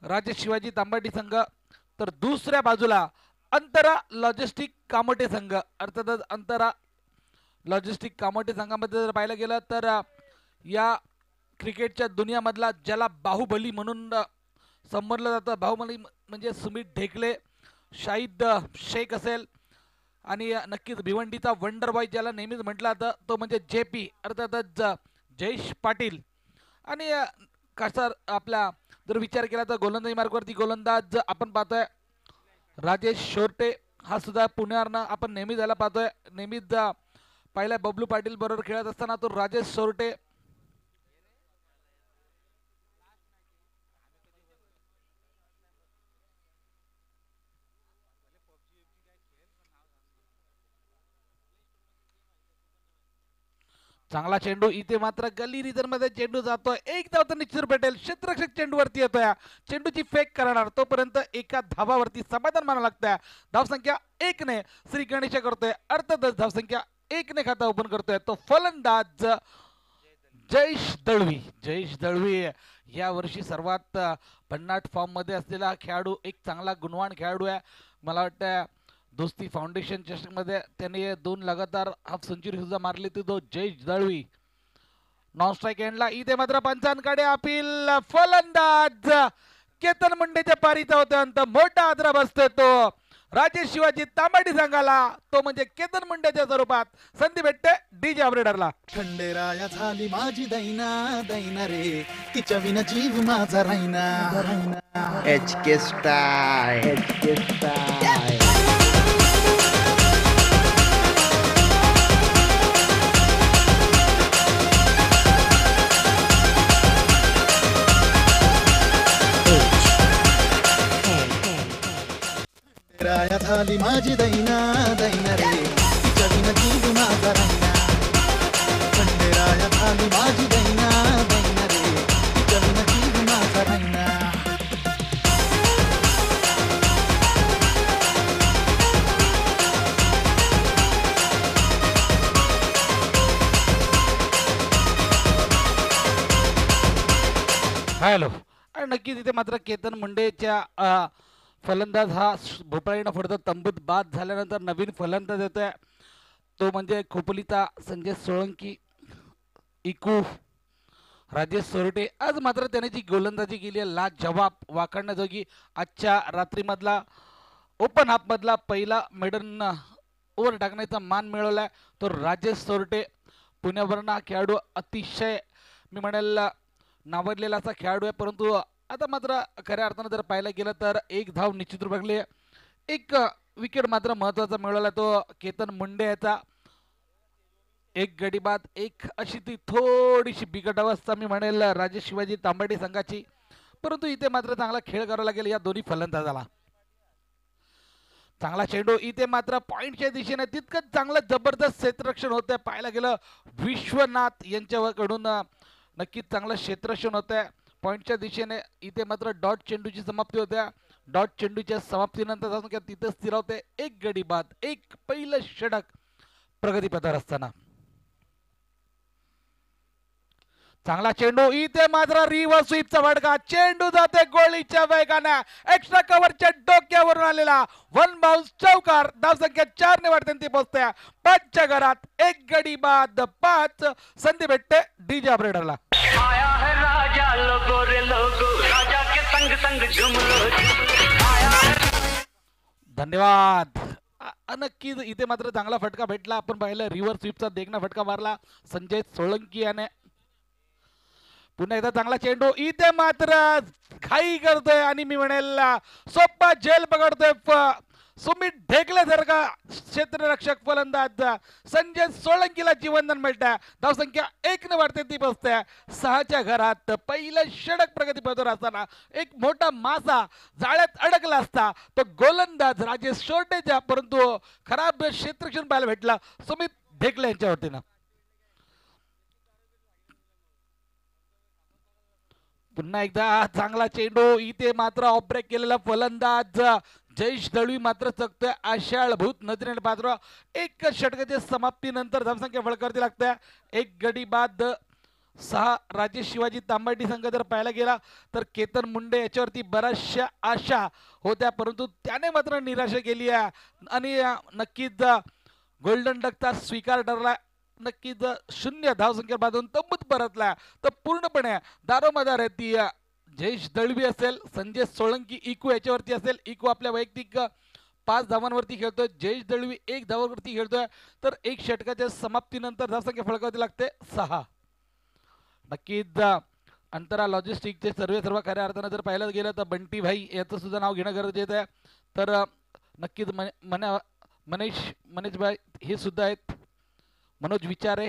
राजे शिवाजी तांबाटी संघ, तर दुसऱ्या बाजूला अंतरा लॉजिस्टिक कामोटे संघ। अर्थातच अंतरा लॉजिस्टिक कामोटे संघामध्ये जर पाहायला गेलं तर या क्रिकेटच्या दुनियामधला ज्याला बाहुबली म्हणून संबोधलं जातं, बाहुबली म्हणजे सुमित ढेकले, शाहिद शेख असेल आणि नक्कीच भिवंडीचा वंडर बॉय ज्याला नेहमीच म्हटलं जातं तो म्हणजे JP अर्थातच जयेश पाटील। आणि कसा आपला जर विचार केला तर गोलंदाजी मार्गावरती गोलंदाज आपण पाहतोय राजेश शोरटे, हा सुद्धा पुण्यावरनं आपण नेहमी त्याला पाहतोय, नेहमीच पहिल्या बबलू पाटील बरोबर खेळत असताना तो राजेश शोरटे। चांगला चेंडू इथे मात्र गल्ली रिजन मध्ये चेंडू जातोय, एक धाव तर निश्चित भेटेल, क्षेत्ररक्षक चेंडूवरती येतोय, चेंडूची फेक करणार तोपर्यंत एका धावावरती समाधान मानावं लागतंय। धावसंख्या 1 ने श्री गणेश करतोय, अर्थातच धावसंख्या 1 ने खाता ओपन करतोय तो फलंदाज जयेश दळवी। जयेश दळवी या वर्षी सर्वात भन्नाट फॉर्म मध्ये असलेला खेळाडू, एक चांगला गुणवान खेळाडू आहे। मला वाटतं दोस्ती फाउंडेशन चषकमध्ये त्याने 2 लगातार हाफ सेंचुरी सुद्धा मारली होती तो जयेश दळवी। नॉन स्ट्राइक एंडला इथे मात्र पंचांकडे अपील, फलंदाज केतन मुंडेच्या पारीचा होता अंत, मोठा आदरा बसतोय तो राजे शिवाजी तांबाटी संघाला, तो म्हणजे केतन मुंडेच्या स्वरूपात। संधी भेटते डीजे ऑपरेटरला। खंडेराया झाली माझी दैना दैना रे, तिच्या विना जीव माझा राहिना। HK स्टाईल राया झाली माझी दैना दैना रे, तिच्या विना जीव माझा राहिना। खंडेराया झाली माझी दैना दैना रे, तिच्या विना जीव माझा राहिना। हॅलो, आणि नक्कीच इथे मात्र केतन मुंडेच्या फलंदाज हा भोपाळीनं फडतो तंबूत बाद झाल्यानंतर नवीन फलंदाज येतोय, तो म्हणजे खोपलीचा संजय सोळंकी इकू राजेश सोरटे। आज मात्र त्याने जी गोलंदाजी केली आहे लाजवाब, वाखाणण्याजोगी। आजच्या रात्रीमधला ओपन हाफमधला पहिला मेडन ओव्हर टाकण्याचा मान मिळवलाय तो राजेश सोरटे। पुण्यावरनं हा खेळाडू अतिशय मी म्हणेल नावाजलेला असा खेळाडू आहे, परंतु आता मात्र खऱ्या अर्थानं जर पाहायला गेलं तर एक धाव निश्चित बघली, एक विकेट मात्र महत्त्वाचा मिळवला तो केतन मुंडे याचा। एक गडी बाद, एक अशी ती थोडीशी बिकट अवस्था मी म्हणेल राजे शिवाजी तांबाटी संघाची, परंतु इथे मात्र चांगला खेळ करावा लागेल या दोन्ही फलंदाजाला। चांगला चेंडू इथे मात्र पॉइंटच्या दिशेने तितकंच चांगलं जबरदस्त क्षेत्ररक्षण होतंय, पाहायला गेलं विश्वनाथ यांच्याकडून नक्कीच चांगलं क्षेत्ररक्षण होतंय पॉइंटच्या दिशेने। इथे मात्र डॉट चेंडूची समाप्ती होत्या, डॉट चेंडूच्या समाप्तीनंतर तिथे स्थिरावते एक गडी बाद, एक पहिलं षटक प्रगतीपथावर असताना। चांगला चेंडू इथे मात्र रिव्हर्स स्वीपचा फटका, चेंडू जाते गोळीच्या वेगाने, एक्स्ट्रा कव्हरच्या डोक्यावरून आलेला वन बाउन्स चौकार। धावसंख्या 4 ने वाढते पोहोचते 5च्या घरात, एक गडी बाद 5। संधी भेटते डीजे ऑपरेटरला। आया है राजा लोगो रे लोगो, राजा के संग संग झूम लो आया है। धन्यवाद। नक्कीच इथे मात्र चांगला फटका भेटला, आपण पाहिलं रिव्हर्स स्वीपचा देखना फटका मारला संजय सोळंकी याने। पुन्हा एकदा चांगला चेंडू इथे मात्र घाई करतोय आणि मी म्हणेल सोपा झेल पकडतोय सुमित ढेकले सारखा क्षेत्ररक्षक फलंदाज संजय सोळंकीला जीवनदान मिळतंय। धावसंख्या 1 ने वाढते ती पोहोचते 6च्या घरात। पहिलं षटक प्रगतीपथावर असताना एक मोठा मासा जाळ्यात अडकला असता तो गोलंदाज राजेश शोरटेच्या, परंतु खराब क्षेत्ररक्षण पाहायला भेटला सुमित ढेकले यांच्या वतीनं। पुन्हा एकदा चांगला चेंडू इथे मात्र ऑफ ब्रेक केलेला फलंदाज जयेश दळवी मात्र चकतोय आशाळभूत नजरेने पात्र। एक षटकाच्या समाप्तीनंतर धावसंख्या फळकावरती लागते एक गडी बाद 6 राजेश शिवाजी तांबाटी संघ जर पाहायला गेला तर केतन मुंडे याच्यावरती बऱ्याचशा आशा होत्या, परंतु त्याने मात्र निराशा केली आहे आणि नक्कीच गोल्डन डकचा स्वीकार ठरला. नक्कीच 0 धावसंख्या बांधून तंबूत परतला तर पूर्णपणे दारोमदार आहे ती जयेश दळवी असेल, संजय सोळंकी इकू याच्यावरती असेल. इकू आपल्या वैयक्तिक 5 धावांवरती खेळतोय, जयेश दळवी 1 धावावरती खेळतोय. तर 1 षटकाच्या समाप्तीनंतर धावसंख्या फळकावती लागते 6. नक्कीच अंतरा लॉजिस्टिकचे सर्व खऱ्या अर्थानं जर पाहायला गेलं तर बंटी भाई याचं सुद्धा नाव घेणं गरजेचं आहे. तर नक्कीच मनीष भाई हे सुद्धा आहेत. मनोज विचारे,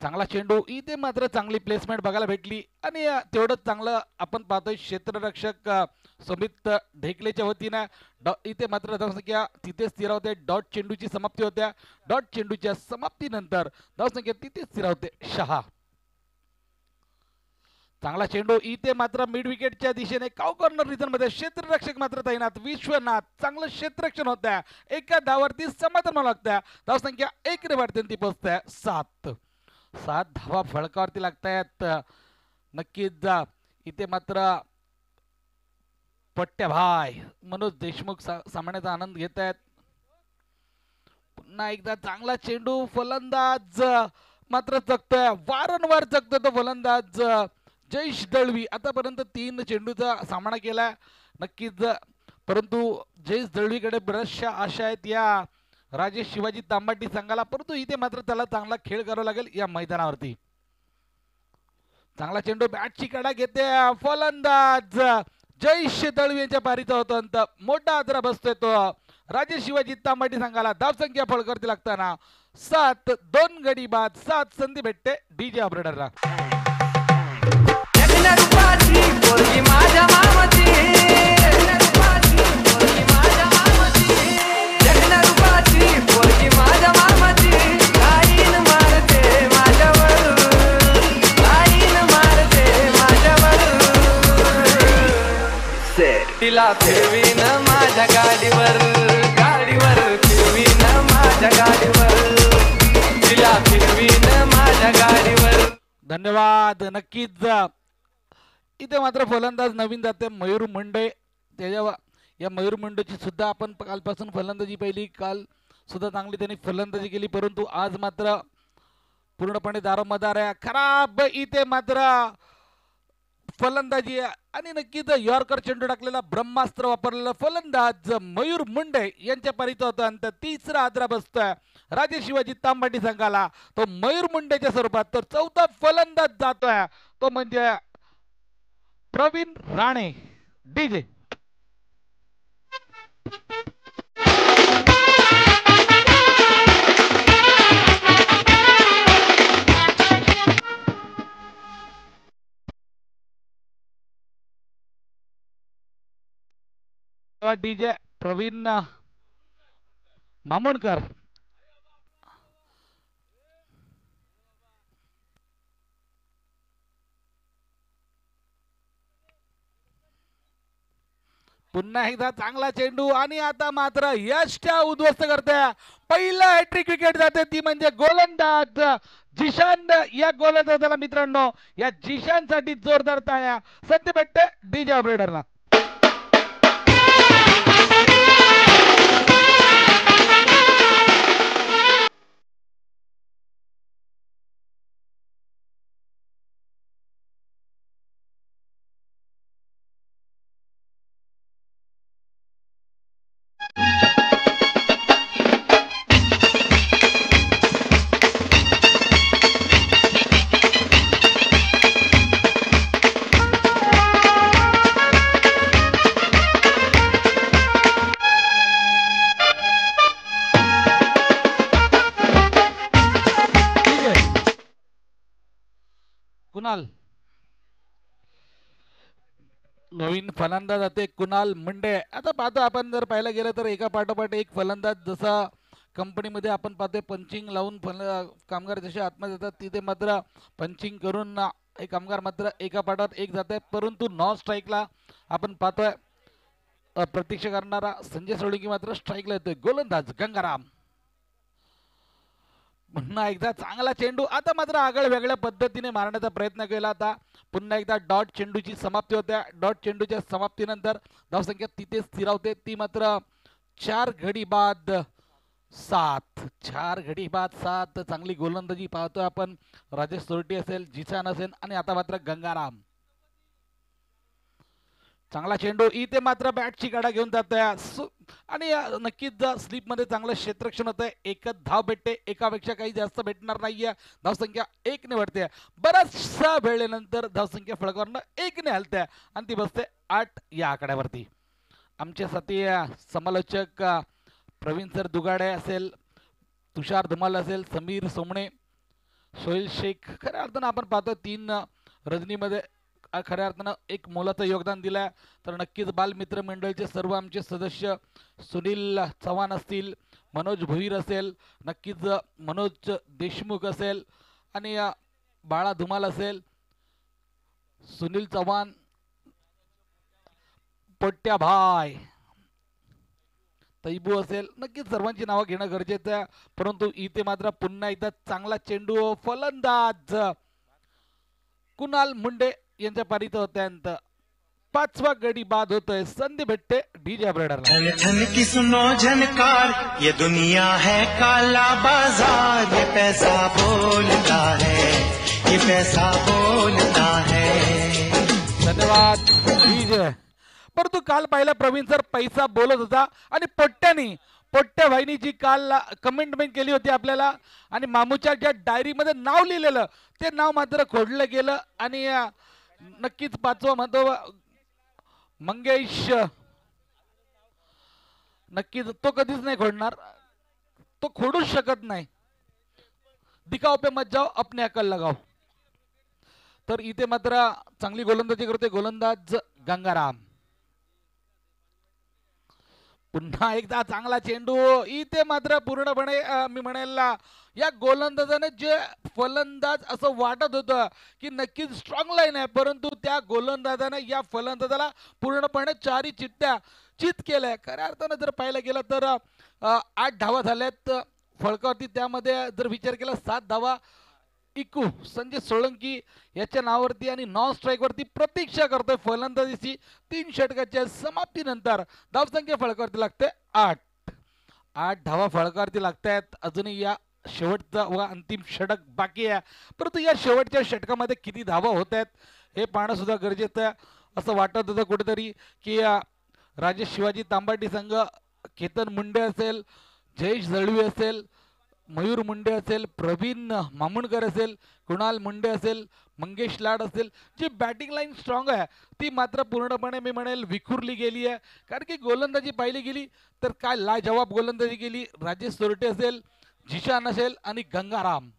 चांगला चेंडू, इथे मात्र चांगली प्लेसमेंट बघायला भेटली आणि तेवढंच चांगलं आपण पाहतोय क्षेत्ररक्षक सुमित ढेकलेच्या वतीनं इथे मात्र धावसंख्या तिथे स्थिर होते. डॉट चेंडूची समाप्ती होत्या. डॉट चेंडूच्या समाप्तीनंतर धावसंख्या तिथे स्थिर होते 6. चांगला चेंडू, इथे मात्र मिड विकेटच्या दिशेने काउ कॉर्नर रिजन मध्ये क्षेत्ररक्षक मात्र तैनात. विश्वनाथ, चांगलं क्षेत्ररक्षण होत आहे. एका धावावरती समाधान मला लागतं. धावसंख्या 1 ने वाढते ती पोहोचते 7. 7 धावा फळकावरती लागतायत. नक्कीच इथे मात्र पट्ट्याभाई मनोज देशमुख सामन्याचा आनंद घेत आहेत. पुन्हा एकदा चांगला चेंडू, फलंदाज मात्र चकतोय, वारंवार चकतो तो फलंदाज जयेश दळवी. आतापर्यंत 3 चेंडूचा सामना केलाय नक्कीच, परंतु जयेश दळवीकडे बऱ्याचशा आशा आहेत या राजेश शिवाजी तांबाटी संघाला, परंतु इथे मात्र त्याला चांगला खेळ करावा लागेल या मैदानावरती. चांगला चेंडू, बॅटची कडा घेते फलंदाज जयेश दळवी यांच्या पारीचा होतो अंत. मोठा आदरा बसतोय तो राजेश शिवाजी तांबाटी संघाला. धावसंख्या फळकरती लागताना 7. 2 गडी बाद 7 संधी भेटते डीजे ऑपरेटरला. तिला फिरवीन माझ्या गाडीवर गाडीवर फिरवीन माझ्या गाडीवर तिला फिरवीन माझ्या गाडीवर. धन्यवाद. नक्कीच इथे मात्र फलंदाज नवीन जाते मयूर मुंडे. त्याच्या या मयूर मुंडेची सुद्धा आपण कालपासून फलंदाजी पहिली. काल सुद्धा चांगली त्यांनी फलंदाजी केली, परंतु आज मात्र पूर्णपणे दारोमदार आहे. खराब इथे मात्र फलंदाजी आणि नक्कीच यॉर्कर चेंडू टाकलेला ब्रह्मास्त्र वापरलेला फलंदाज मयूर मुंडे यांच्या पारीचा होता आणि 3रा आदरा बसतोय राजेश शिवाजी तांबाटी संघाला. तो मयूर मुंडेच्या स्वरूपात. तर 4था फलंदाज जातोय तो म्हणजे प्रवीण राणे. DJ DJ Praveen Mamunkar. पुन्हा एकदा चांगला चेंडू आणि आता मात्र यशच्या उद्ध्वस्त करते. पहिला हॅट्रिक विकेट जाते ती म्हणजे गोलंदाज जिशान. या गोलंदाजाला मित्रांनो, या जिशान साठी जोरदार टाळ्या सध्या भेटते डीजे ऑपरेटरला. कुणाल नवीन फलंदाज जाते कुणाल मुंडे. आता पाहतो आपण, जर पाहायला गेलं तर एका पाठोपाठ एक फलंदाज, जसा कंपनीमध्ये आपण पाहतोय पंचिंग लावून कामगार जसे आतमध्ये जातात तिथे मात्र पंचिंग करून एक कामगार मात्र एका पाठात एक जात आहे. परंतु नॉन स्ट्राईकला आपण पाहतोय प्रतीक्षा करणारा संजय सोळंकी मात्र स्ट्राईकला येतोय. गोलंदाज गंगाराम पुन्हा एकदा चांगला चेंडू, आता मात्र आगळ वेगळ्या पद्धतीने मारण्याचा प्रयत्न केला. आता पुन्हा एकदा डॉट चेंडूची समाप्ती होते. डॉट चेंडूच्या समाप्तीनंतर धावसंख्या तिथे स्थिरावते. ती मात्र 4 गडी बाद 7. 4 गडी बाद 7. चांगली गोलंदाजी पाहतोय आपण. राजेश सोरटी असेल, जिशान असेल आणि आता मात्र गंगाराम. चांगला चेंडू, इथे मात्र बॅटची गाडा घेऊन जातोय आणि नक्कीच स्लीप मध्ये चांगलं क्षेत्ररक्षण होतंय. एकच धाव भेटते, एकापेक्षा काही जास्त भेटणार नाहीये. धावसंख्या 1 ने वाढते. बराचसा वेळेनंतर धावसंख्या फळकावरनं 1 ने हलते आणि ती बसते 8 या आकड्यावरती. आमचे साथी समालोचक प्रवीण सर दुगाडे असेल, तुषार धुमाल असेल, समीर सोमणे, सोहेल शेख, खऱ्या अर्थानं आपण पाहतो 3 रजनीमध्ये खऱ्या अर्थानं एक मोलाचं योगदान दिलंय. तर नक्कीच बालमित्र मंडळीचे सर्व आमचे सदस्य, सुनील चव्हाण असतील, मनोज भोईर असेल, नक्कीच मनोज देशमुख असेल आणि बाळा धुमाल असेल, सुनील चव्हाण, पोट्याभाई, तैबू असेल, नक्कीच सर्वांची नावं घेणं गरजेचं आहे. परंतु इथे मात्र पुन्हा एकदा चांगला चेंडू, फलंदाज कुणाल मुंडे यांच्या पारीत होत्यांत 5वा गडी बाद होतोय. संधी भेटते डीजे ऑपरेटरला. धन धन की सुनो झनकार, ये दुनिया है काला बाजार, ये पैसा बोलता है, ये पैसा बोलता है. धन्यवाद डीजे. परंतु काल पाहिलं प्रवीण सर पैसा बोलत होता आणि पोट्ट्या भाईनी जी काल कमेंटमेंट केली होती आपल्याला आणि मामूच्या ज्या डायरीमध्ये नाव लिहिलेलं ते नाव मात्र खोडलं गेलं आणि नक्कीच 5वा म्हणतो मंगेश, नक्कीच तो कधीच नाही खोडणार, तो खोडूच शकत नाही. दिखाओ पे मत जाओ, अपने अकल लगाओ. तर इथे मात्र चांगली गोलंदाजी करतोय गोलंदाज गंगाराम. पुन्हा एकदा चांगला चेंडू, इथे मात्र पूर्णपणे मी म्हणेल या गोलंदाजाने जे फलंदाज असं वाटत होतं की नक्कीच स्ट्रॉंग लाईन आहे, परंतु त्या गोलंदाजाने या फलंदाजाला पूर्णपणे 4 चिठ्ठ्या चित केल्या. खऱ्या अर्थानं जर पाहायला गेलं तर 8 धावा झाल्यात फळकावरती. त्यामध्ये जर विचार केला 7 धावा इकू संजय सोळंकी याच्या नावावरती आणि नॉन स्ट्राईक वरती प्रतीक्षा करतोय फलंदाजीची. 3 षटकाच्या समाप्तीनंतर धावसंख्या फळकावरती लागते 8 धावा फळकावरती लागतायत. अजूनही या शेवटचा व अंतिम षटक बाकी आहे, परंतु या शेवटच्या षटकामध्ये किती धावा होत आहेत हे पाहणं सुद्धा गरजेचं आहे. असं वाटत होतं कुठेतरी की राजेश शिवाजी तांबाटी संघ, केतन मुंडे असेल, जयेश जळवी असेल, मयूर मुंडे असेल, प्रवीण मामुणकर असेल, कुणाल मुंडे असेल, मंगेश लाड असेल, जी बॅटिंग लाईन स्ट्रॉंग आहे ती मात्र पूर्णपणे मी म्हणेल विखुरली गेली आहे. कारण की गोलंदाजी पाहिली गेली तर काय लाजवाब गोलंदाजी केली. राजेश सोरटे असेल, जिशान असेल आणि गंगाराम.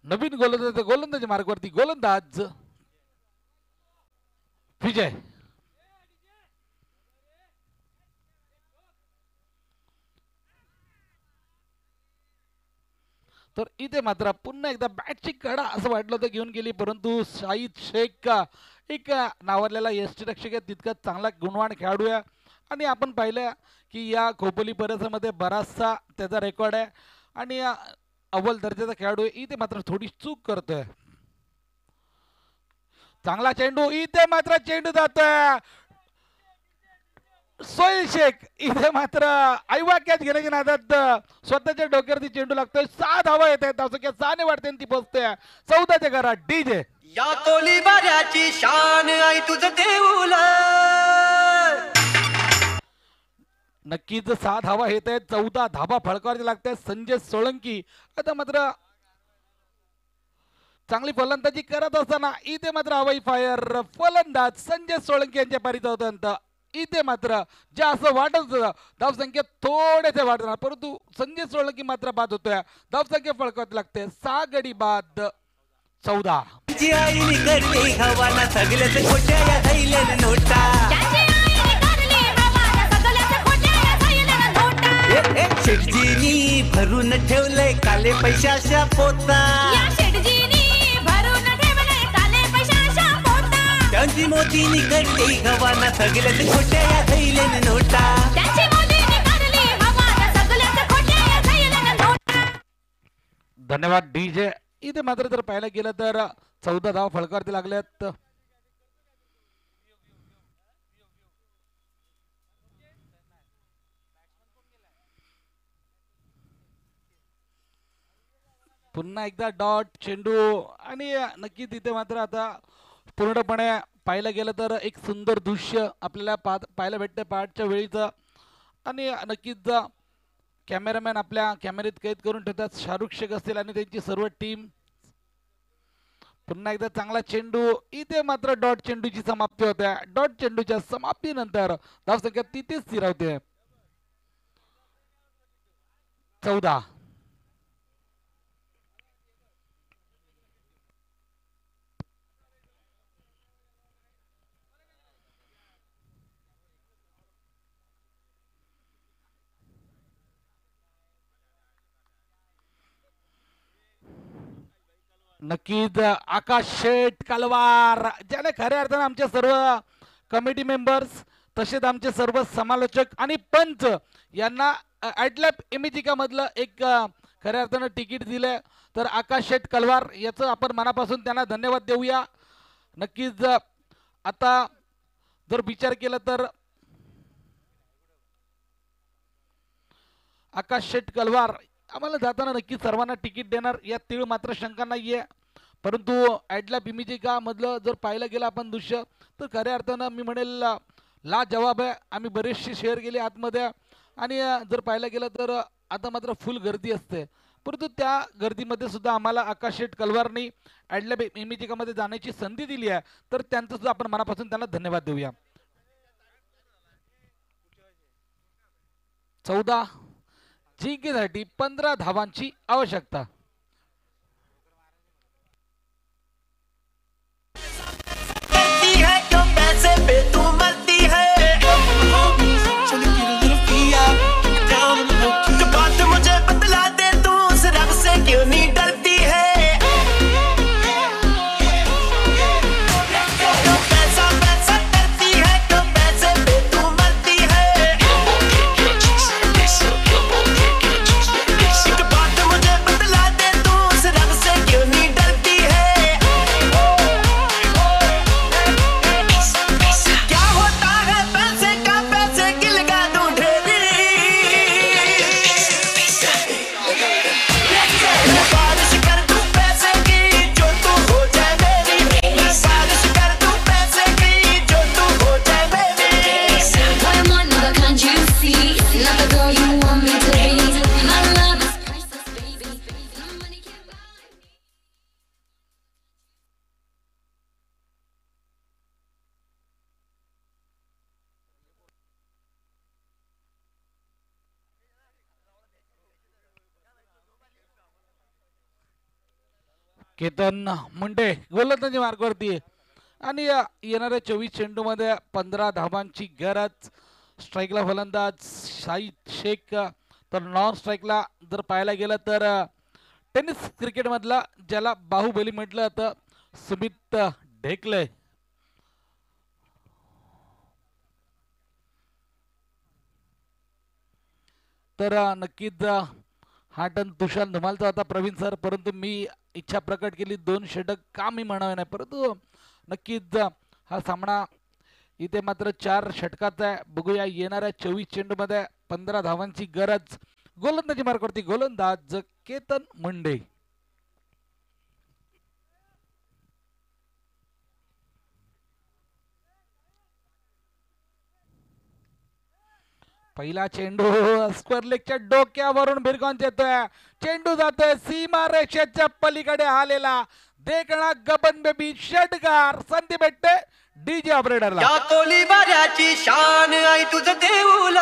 नवीन गोलंदाजी मार्गावरती गोलंदाज विजय. तर इथे मात्र पुन्हा एकदा बॅटची कडा असं वाटलं होतं घेऊन गेली, परंतु शाहिद शेख एक नावाजलेला यष्टिरक्षक तितका चांगला गुणवान खेळाडू आहे आणि आपण पाहिलं की या खोपोली परिसरामध्ये बराचसा त्याचा रेकॉर्ड आहे आणि अव्वल दर्जाचा खेळाडू आहे. इथे मात्र थोडी चूक करतोय. चांगला चेंडू, इथे मात्र चेंडू जातोय सोहेल शेख. इथे मात्र आईवा कॅच घेण्याच्या नादात स्वतःच्या डोक्यावरती चेंडू लागतोय. 6 धावा येत आहेत. धावसंख्या 6 ने वाढते ती पोहोचते 14च्या घरात. डीजे या कोली बाऱ्याची शान आई तुझं देऊल. नक्कीच 6 धावा येत आहेत. 14 धावा फळकावरती लागतात. संजय सोळंकी आता मात्र चांगली फलंदाजी करत असताना इथे मात्र हवाई फायर फलंदाज संजय सोळंकी यांच्या पारीत होतं. इथे मात्र जे असं वाटत होतं धावसंख्या थोडेसे वाढणार, परंतु संजय सोळंकी मात्र बाद होतोय. धावसंख्या फळकावरती लागते 6 गडी बाद 14. शेटजीनी भरून ठेवलंय काले पैशाच्या पोता, चांदी मोती निकडली हवाना सगळ्यात खोट्या या थैल्यान नोटा धन्यवाद डीजे. इथे मात्र जर पाहायला गेलं तर 14 धाव फलकावरती लागल्यात. पुन्हा एकदा डॉट चेंडू आणि नक्की तिथे मात्र आता पूर्णपणे पाहायला गेलं तर एक सुंदर दृश्य आपल्याला पाहायला भेटते पहाटच्या वेळीचं. आणि नक्कीच कॅमेरामॅन आपल्या कॅमेऱ्यात कैद करून ठेवतात शाहरुख शेख असतील आणि त्यांची सर्व टीम. पुन्हा एकदा चांगला चेंडू. इथे मात्र डॉट चेंडूची समाप्ती होते. डॉट चेंडूच्या समाप्तीनंतर धावसंख्या तिथेच स्थिरावते 14. नक्कीच आकाश शेठ कलवार ज्याने खऱ्या अर्थाने आमचे सर्व कमिटी मेंबर्स तसेच आमचे सर्व समालोचक आणि पंच यांना ॲडलॅप इमेजिका मधलं एक खऱ्या अर्थानं तिकीट दिले. तर आकाश शेठ कलवार याचं आपण मनापासून त्यांना धन्यवाद देऊया. नक्कीच आता जर विचार केला तर आकाश शेठ कलवार आम्हाला जाताना नक्की सर्वांना तिकीट देणार यात तीळ मात्र शंका नाहीये. परंतु ॲडलॅप इमेजिका मधलं जर पाहायला गेलं आपण दृश्य तर खऱ्या अर्थानं मी म्हणेल ला जवाब आहे. आम्ही बरेचसे शेअर केले आतमध्ये आणि जर पाहायला गेलं तर आता मात्र फुल गर्दी असते. परंतु त्या गर्दीमध्ये सुद्धा आम्हाला आकाश शेठ कलवारनी ॲडलॅप इमेजिकामध्ये जाण्याची संधी दिली आहे. तर त्यांचं सुद्धा आपण मनापासून त्यांना धन्यवाद देऊया. 14 जिंकण्यासाठी 15 धावांची आवश्यकता. केतन मुंडे गोलंदाजी मार्गावरती आणि येणाऱ्या 24 चेंडूमध्ये 15 धावांची गरज. स्ट्राईकला फलंदाज शाहिद शेख तर नॉन स्ट्राईकला जर पाहायला गेलं तर टेनिस क्रिकेट मधला ज्याला बाहुबली म्हटलं जातं सुमित ढेकले. तर नक्कीच हा टन तुषार धुमालचा होता प्रवीण सर. परंतु मी इच्छा प्रकट केली 2 षटक का मी म्हणावे नाही. परंतु नक्कीच हा सामना इथे मात्र 4 षटकाचा आहे. बघूया येणाऱ्या 24 चेंडूमध्ये 15 धावांची गरज. गोलंदाजी मार्गावरती गोलंदाज केतन मुंडे. पहिला चेंडू स्क्वेअर लेगच्या डोक्यावरून भिरकावून येतोय. चेंडू जातोय सीमा रेषेच्या पलीकडे आलेला देखणा गबन बेबी षटकार. संधी भेटते डीजे ऑपरेटरला. या कोलीबाराची शान आई तुझं देऊळ.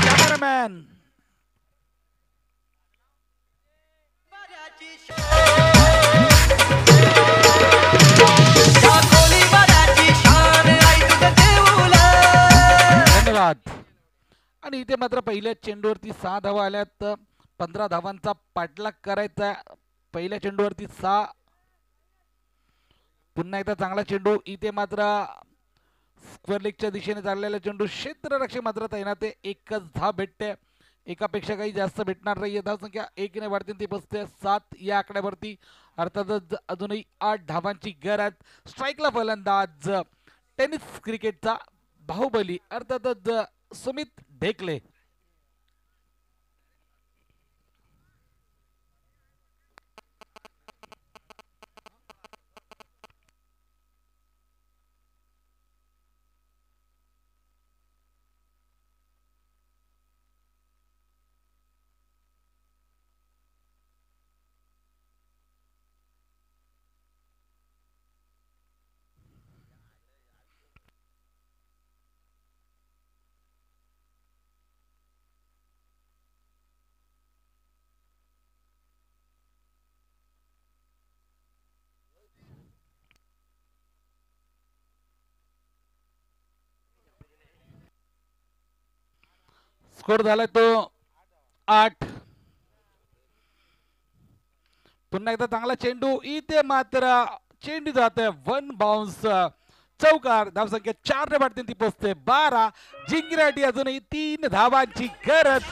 कॅमेरामॅन धन्यवाद. आणि इथे मात्र पहिल्या चेंडूवरती 6 धावा आल्यात. 15 धावांचा पाठलाग करायचा पहिल्या चेंडूवरती 6. पुन्हा एकदा चांगला चेंडू इथे मात्र स्क्वेअर लेगच्या दिशेने चाललेला चेंडू क्षेत्ररक्षक मात्र तैनात आहे. एकच धाव भेटते, एकापेक्षा काही जास्त भेटणार नाहीये. धावसंख्या 1 ने वाढते ती बसते 7 या आकड्यावरती. अर्थातच अजूनही 8 धावांची गरज. स्ट्राईकला फलंदाज टेनिस क्रिकेटचा बाहुबली अर्थातच सुमित ढेकले. स्कोर झालाय तो 8. पुन्हा एकदा चांगला चेंडू इथे मात्र चेंडू जाते 1 बाउन्स चौकार. धावसंख्या 4 ने वाढते ती पोचते 12. जिंकण्यासाठी अजूनही 3 धावांची गरज.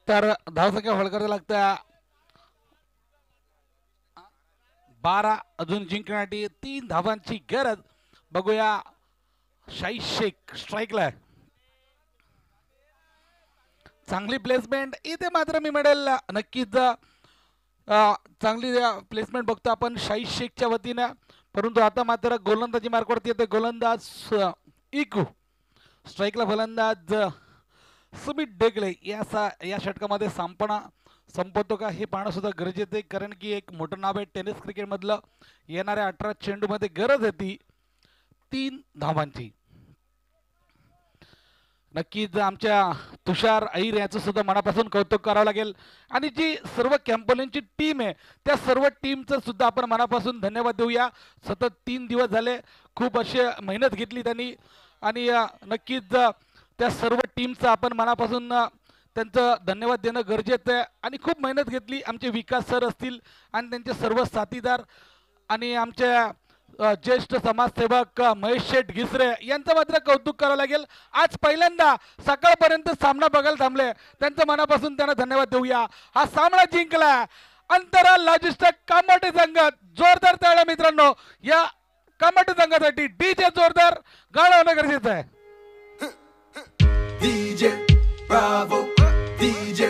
तर धावसंख्या होळकर लागत्या 12. अजून जिंकण्यासाठी 3 धावांची गरज. बघूया शाहीद शेख स्ट्राईकला. चांगली प्लेसमेंट इथे मात्र मी मिळेल नक्कीच. चांगली प्लेसमेंट बघतो आपण शाहीद शेखच्या वतीनं. परंतु आता मात्र गोलंदाजी मार्कवरती येते गोलंदाज इकू. स्ट्राईकला फलंदाज सुमित ढेकले. या षटकामध्ये संपवतो का हे पाहणं सुद्धा गरजेचं आहे, कारण की एक मोठं नाव आहे टेनिस क्रिकेटमधलं. येणाऱ्या 18 चेंडूमध्ये गरज होती 3 धावांची. नक्कीच आमच्या तुषार अहिर याचं सुद्धा मनापासून कौतुक करावं लागेल. आणि जी सर्व कॅम्पोलिनची टीम आहे त्या सर्व टीमचं सुद्धा आपण मनापासून धन्यवाद देऊया. सतत 3 दिवस झाले खूप अशी मेहनत घेतली त्यांनी. आणि नक्कीच त्या सर्व टीमचं आपण मनापासून त्यांचं धन्यवाद देणं गरजेचं आहे. आणि खूप मेहनत घेतली. आमचे विकास सर असतील आणि त्यांचे सर्व साथीदार आणि आमच्या ज्येष्ठ समाजसेवक महेश शेठ घिसरे यांचं मात्र कौतुक करावं लागेल. आज पहिल्यांदा सकाळपर्यंत सामना बघायला थांबले, त्यांचं मनापासून त्यांना धन्यवाद देऊया. हा सामना जिंकला अंतराळ लॉजिस्टिक कामाटे संघ. जोरदार टाळ्या मित्रांनो या कामाटे संघासाठी. डीजे जोरदार गाणं होणं गरजेचं आहे. DJ Bravo, DJ